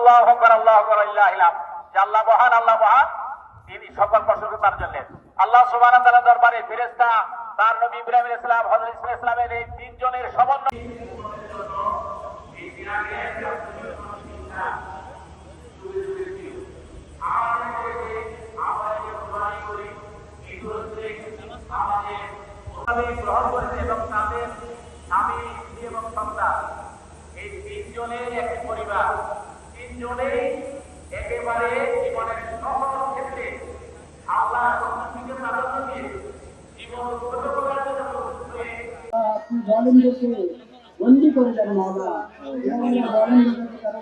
আল্লাহু আকবার আল্লাহু আকবার ইল্লাহিল্লাহ, যে আল্লাহ মহান, আল্লাহ মহান, তিনি সকল প্রশংসা তার জন্য। আল্লাহ সুবহানাহু ওয়া তাআলার দরবারে ফেরেশতা, তার নবী ইব্রাহিম আলাইহিস সালাম, হযরত ইসমাঈল আলাইহিস সালামের এই তিনজনের সমন্বয় গ্রহণ করেছে এবং তাদের স্বামী এবং সন্তান, এই তিনজনের একটি পরিবার, তিনজনেই একেবারে জীবনের সকল ক্ষেত্রে আল্লাহ রসুলকে প্রাধান্য দিয়ে জীবন ছোট করার জন্য প্রস্তুত হয়ে জালিমদেরকে বন্দী করে দেন মাওলা, জালিমদেরকে তারা